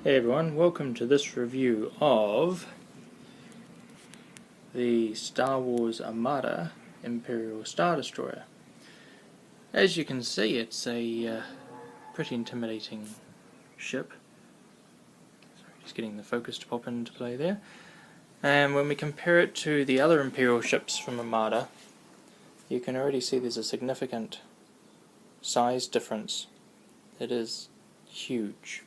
Hey everyone, welcome to this review of the Star Wars Armada Imperial Star Destroyer. As you can see, it's a pretty intimidating ship. Sorry, just getting the focus to pop into play there. And when we compare it to the other Imperial ships from Armada, you can already see there's a significant size difference. It is huge.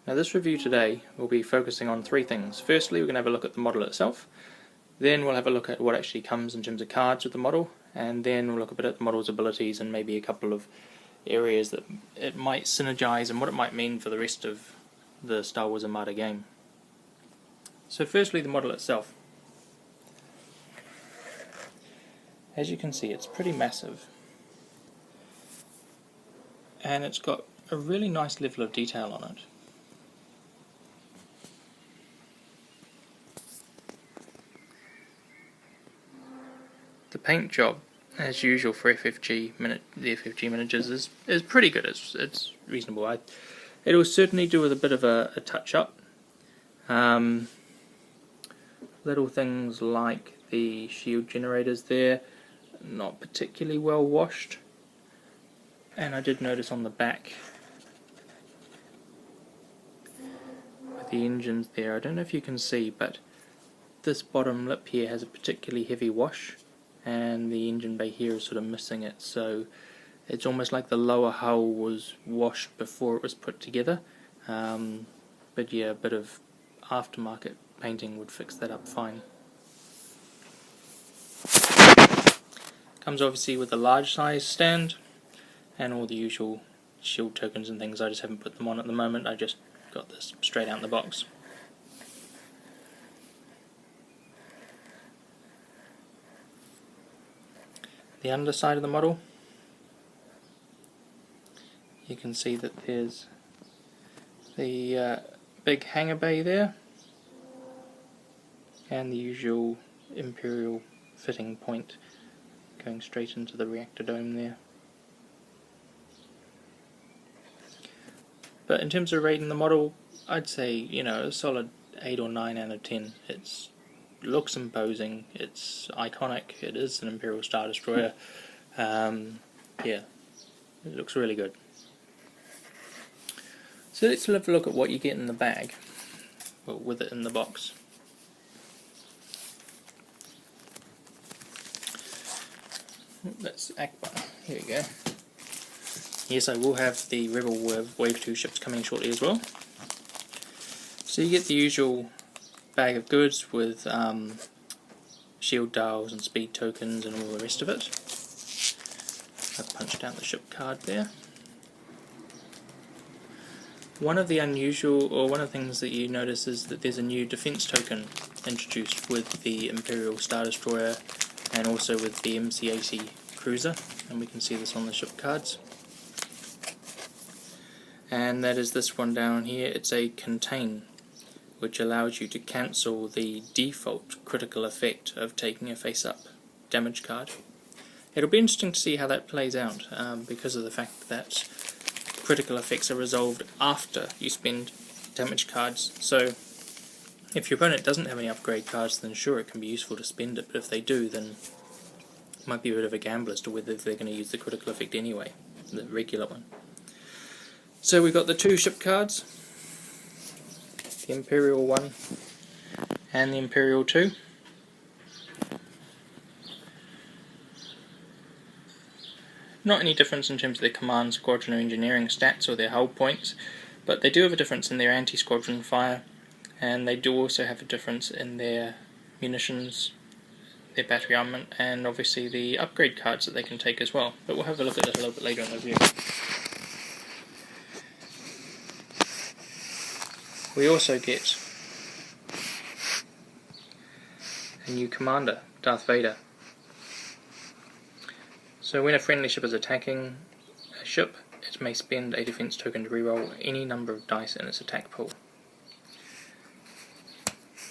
Now this review today will be focusing on three things. Firstly, we're going to have a look at the model itself, then we'll have a look at what actually comes in terms of cards with the model, and then we'll look a bit at the model's abilities and maybe a couple of areas that it might synergize and what it might mean for the rest of the Star Wars Armada game. So firstly, the model itself. As you can see, it's pretty massive, and it's got a really nice level of detail on it. The paint job, as usual for the FFG miniatures, is pretty good. It's reasonable. It will certainly do with a bit of a touch up. Little things like the shield generators there, not particularly well washed. And I did notice on the back with the engines there, I don't know if you can see, but this bottom lip here has a particularly heavy wash, and the engine bay here is sort of missing it, so it's almost like the lower hull was washed before it was put together. But yeah, a bit of aftermarket painting would fix that up fine. Comes obviously with a large size stand and all the usual shield tokens and things. I just haven't put them on at the moment, I just got this straight out in the box. The underside of the model, you can see that there's the big hangar bay there and the usual Imperial fitting point going straight into the reactor dome there. But in terms of rating the model, I'd say, you know, a solid 8 or 9 out of 10. It looks imposing, it's iconic, it is an Imperial Star Destroyer. Yeah, it looks really good. So let's have a look at what you get in the bag, well, with it in the box. That's Akbar, here we go. Yes, I will have the Rebel Wave 2 ships coming shortly as well. So you get the usual bag of goods with shield dials and speed tokens and all the rest of it. I've punched out the ship card there. One of the things that you notice is that there's a new defense token introduced with the Imperial Star Destroyer and also with the MC-80 cruiser, and we can see this on the ship cards. And that is this one down here. It's a contain, which allows you to cancel the default critical effect of taking a face-up damage card. It'll be interesting to see how that plays out, because of the fact that critical effects are resolved after you spend damage cards. So if your opponent doesn't have any upgrade cards, then sure, it can be useful to spend it, but if they do, then it might be a bit of a gamble as to whether they're going to use the critical effect anyway, the regular one. So we've got the two ship cards, the Imperial 1 and the Imperial 2. Not any difference in terms of their command, squadron or engineering stats or their hull points, but they do have a difference in their anti-squadron fire, and they do also have a difference in their munitions, their battery armament, and obviously the upgrade cards that they can take as well. But we'll have a look at that a little bit later in the review. We also get a new commander, Darth Vader. So when a friendly ship is attacking a ship, it may spend a defense token to reroll any number of dice in its attack pool.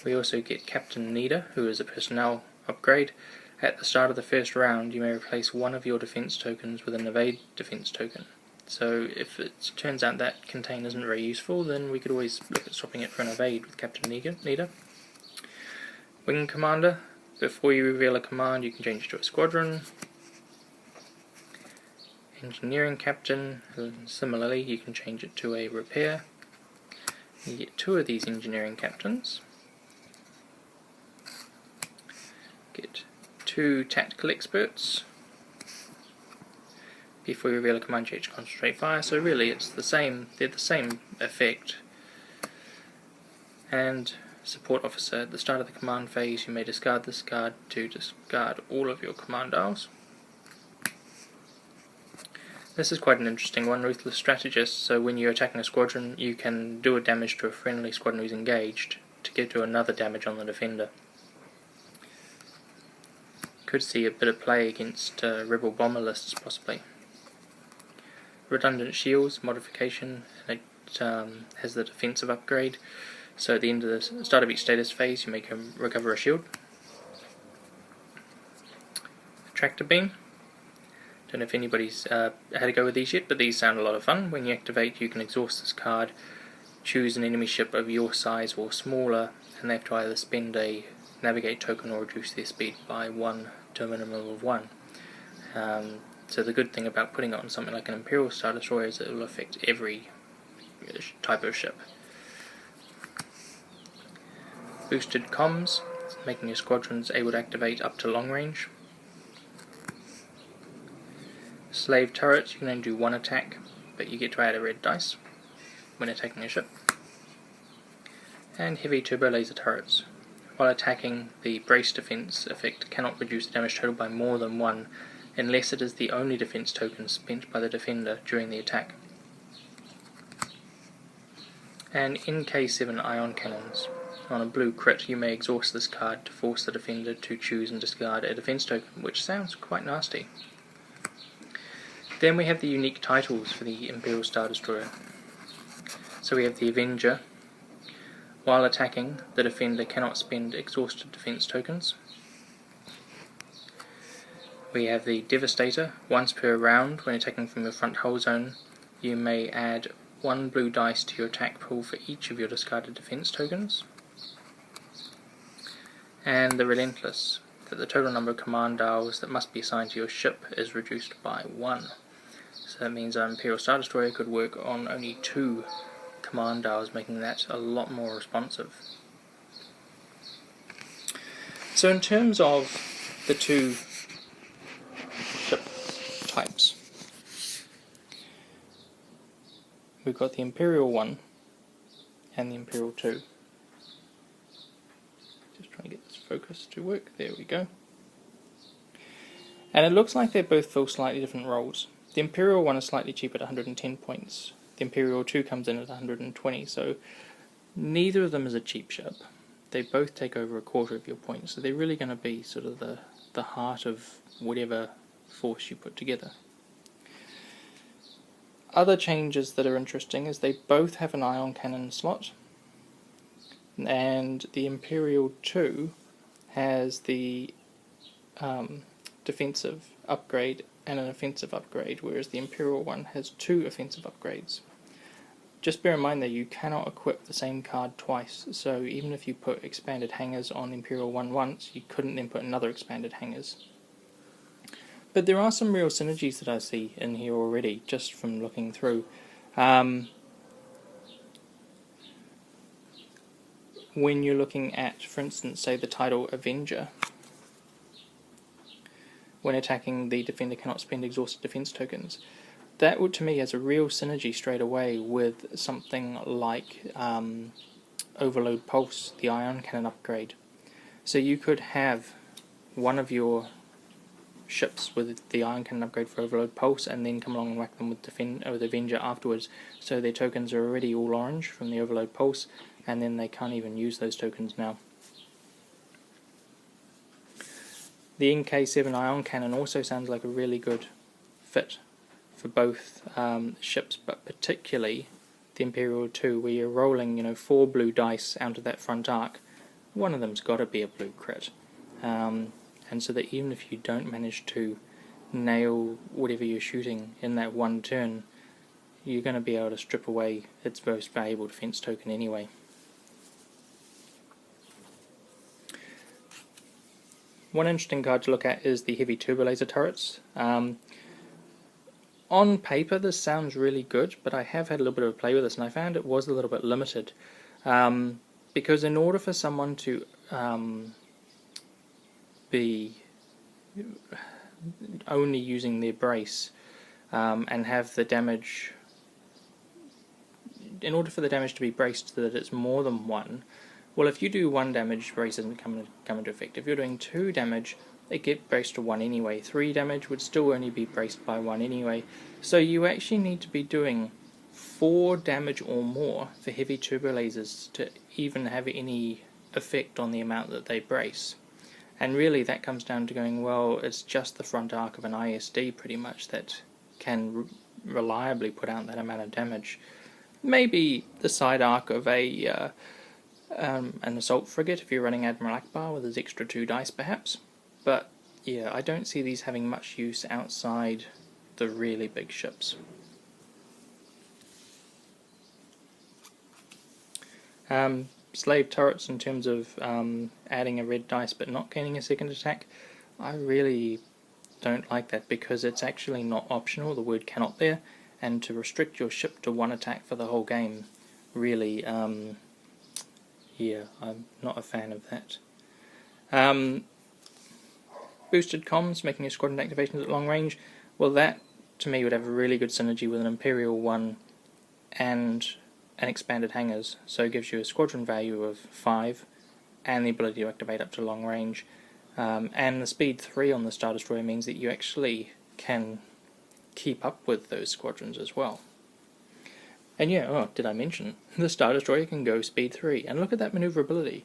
We also get Captain Nida, who is a personnel upgrade. At the start of the first round, you may replace one of your defense tokens with an evade defense token. So if it turns out that contain isn't very useful, then we could always look at swapping it for an evade with Captain Leader. Wing Commander. Before you reveal a command, you can change it to a squadron. Engineering Captain. Similarly, you can change it to a repair. You get 2 of these Engineering Captains. Get 2 Tactical Experts. Before you reveal a command, change to Concentrate Fire. So really, it's the same. They're the same effect. And Support Officer. At the start of the command phase, you may discard this card to discard all of your command dials. This is quite an interesting one, Ruthless Strategist. So when you're attacking a squadron, you can do a damage to a friendly squadron who's engaged to get to another damage on the defender. Could see a bit of play against rebel bomber lists, possibly. Redundant Shields modification. It has the defensive upgrade. So at the end of the start of each status phase, you make recover a shield. Tractor Beam. Don't know if anybody's had a go with these yet, but these sound a lot of fun. When you activate, you can exhaust this card, choose an enemy ship of your size or smaller, and they have to either spend a navigate token or reduce their speed by 1 to a minimum of 1. So the good thing about putting it on something like an Imperial Star Destroyer is it will affect every type of ship. Boosted Comms, making your squadrons able to activate up to long range. Slave Turrets, you can only do 1 attack, but you get to add a red dice when attacking a ship. And Heavy Turbo Laser Turrets. While attacking, the Brace Defense effect cannot reduce the damage total by more than 1 unless it is the only defense token spent by the defender during the attack. And NK7 Ion Cannons. On a blue crit, you may exhaust this card to force the defender to choose and discard a defense token, which sounds quite nasty. Then we have the unique titles for the Imperial Star Destroyer. So we have the Avenger. While attacking, the defender cannot spend exhausted defense tokens. We have the Devastator. Once per round, when attacking from your front hull zone, you may add 1 blue dice to your attack pool for each of your discarded defense tokens. And the Relentless, that the total number of command dials that must be assigned to your ship is reduced by 1. So that means our Imperial Star Destroyer could work on only 2 command dials, making that a lot more responsive. So in terms of the 2 ship types, we've got the Imperial 1 and the Imperial 2. Just trying to get this focus to work. There we go. And it looks like they both fill slightly different roles. The Imperial 1 is slightly cheaper at 110 points. The Imperial 2 comes in at 120, so neither of them is a cheap ship. They both take over a quarter of your points, so they're really going to be sort of the heart of whatever force you put together. Other changes that are interesting is they both have an ion cannon slot, and the Imperial 2 has the defensive upgrade and an offensive upgrade, whereas the Imperial 1 has 2 offensive upgrades. Just bear in mind that you cannot equip the same card twice, so even if you put expanded hangers on Imperial 1 once, you couldn't then put another expanded hangers. But there are some real synergies that I see in here already, just from looking through. When you're looking at, for instance, say the title Avenger, when attacking, the defender cannot spend exhausted defense tokens. That would, to me, has a real synergy straight away with something like Overload Pulse, the ion cannon upgrade. So you could have one of your ships with the ion cannon upgrade for Overload Pulse, and then come along and whack them with Avenger afterwards, so their tokens are already all orange from the Overload Pulse, and then they can't even use those tokens now. The NK7 ion cannon also sounds like a really good fit for both ships, but particularly the Imperial 2, where you're rolling 4 blue dice out of that front arc. One of them's got to be a blue crit. And so that even if you don't manage to nail whatever you're shooting in that one turn, you're going to be able to strip away its most valuable defense token anyway. One interesting card to look at is the heavy turbo laser turrets. On paper this sounds really good, but I have had a little bit of a play with this and I found it was a little bit limited. Because in order for someone to be only using their brace and have the damage, in order for the damage to be braced so that it's more than one, well, if you do 1 damage, brace doesn't come into effect. If you're doing 2 damage, it gets braced to 1 anyway. 3 damage would still only be braced by 1 anyway. So you actually need to be doing 4 damage or more for heavy turbo lasers to even have any effect on the amount that they brace. And really that comes down to going, well, it's just the front arc of an ISD pretty much that can reliably put out that amount of damage. Maybe the side arc of an assault frigate if you're running Admiral Akbar with his extra 2 dice perhaps, but yeah, I don't see these having much use outside the really big ships. Slave turrets, in terms of adding a red dice but not gaining a second attack, I really don't like that because it's actually not optional, the word cannot there, and to restrict your ship to 1 attack for the whole game, really, yeah, I'm not a fan of that. Boosted comms, making your squadron activations at long range, well that to me would have a really good synergy with an Imperial one and an expanded hangars, so it gives you a squadron value of 5 and the ability to activate up to long range, and the speed 3 on the Star Destroyer means that you actually can keep up with those squadrons as well. And yeah, oh, did I mention, the Star Destroyer can go speed 3, and look at that manoeuvrability.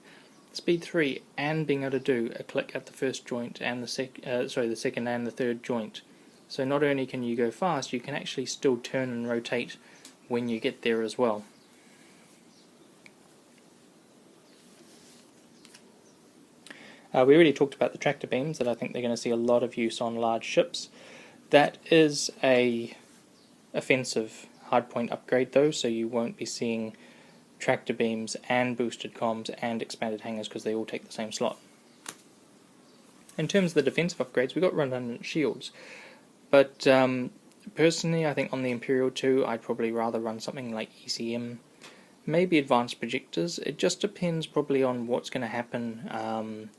Speed 3 and being able to do a click at the first joint and the second and the third joint. So not only can you go fast, you can actually still turn and rotate when you get there as well. We already talked about the tractor beams, that I think they're going to see a lot of use on large ships. That is a offensive hardpoint upgrade though, so you won't be seeing tractor beams and boosted comms and expanded hangars because they all take the same slot. In terms of the defensive upgrades, we've got redundant shields, but personally I think on the Imperial 2 I'd probably rather run something like ECM, maybe advanced projectors. It just depends probably on what's going to happen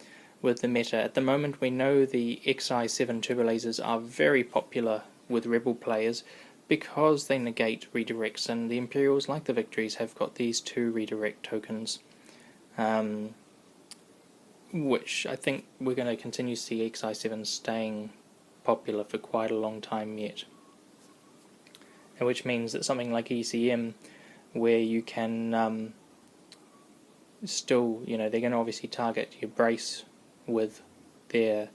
with the meta. At the moment we know the XI7 turbo lasers are very popular with rebel players because they negate redirects, and the Imperials, like the Victories, have got these 2 redirect tokens, which I think we're going to continue to see XI7 staying popular for quite a long time yet. And which means that something like ECM, where you can still, they're going to obviously target your brace with their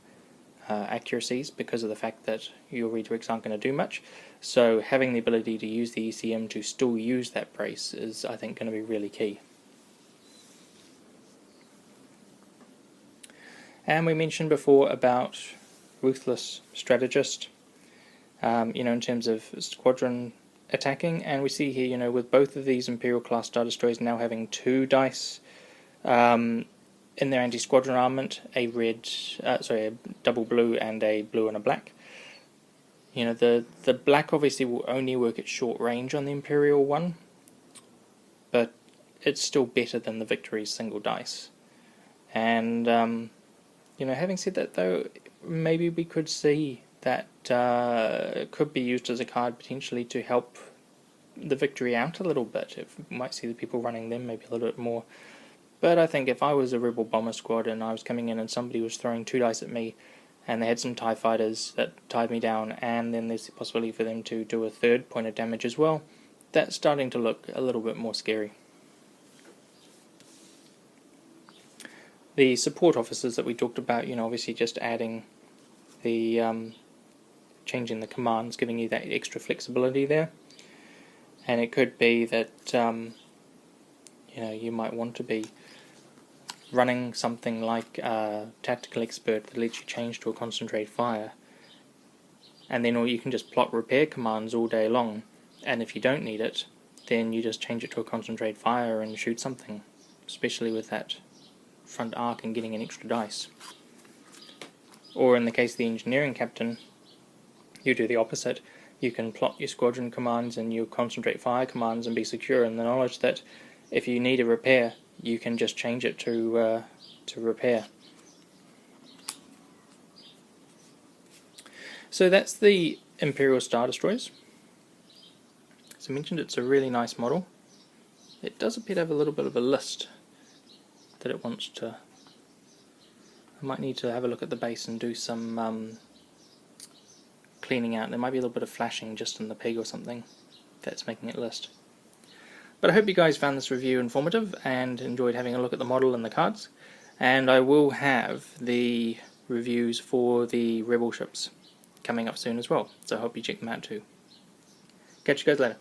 accuracies because of the fact that your redirects aren't going to do much. So having the ability to use the ECM to still use that brace is, I think, going to be really key. And we mentioned before about Ruthless Strategist, in terms of squadron attacking, and we see here, with both of these Imperial class Star Destroyers now having 2 dice in their anti-squadron armament, a double blue and a blue and a black. The black obviously will only work at short range on the Imperial one, but it's still better than the Victory's single dice. And having said that though, maybe we could see that could be used as a card potentially to help the Victory out a little bit. We might see the people running them maybe a little bit more. But I think if I was a Rebel Bomber Squad and I was coming in and somebody was throwing 2 dice at me and they had some TIE fighters that tied me down, and then there's the possibility for them to do a 3rd point of damage as well, that's starting to look a little bit more scary. The support officers that we talked about, obviously just adding the changing the commands, giving you that extra flexibility there. And it could be that you might want to be running something like Tactical Expert that lets you change to a concentrate fire, and then or you can just plot repair commands all day long, and if you don't need it, then you just change it to a concentrate fire and shoot something, especially with that front arc and getting an extra dice. Or in the case of the engineering captain, you do the opposite. You can plot your squadron commands and your concentrate fire commands and be secure in the knowledge that if you need a repair, you can just change it to repair. So that's the Imperial Star Destroyers. As I mentioned, it's a really nice model. It does appear to have a little bit of a list that it wants to... I might need to have a look at the base and do some cleaning out. There might be a little bit of flashing just in the pig or something that's making it list. But I hope you guys found this review informative and enjoyed having a look at the model and the cards. And I will have the reviews for the Rebel ships coming up soon as well, so I hope you check them out too. Catch you guys later.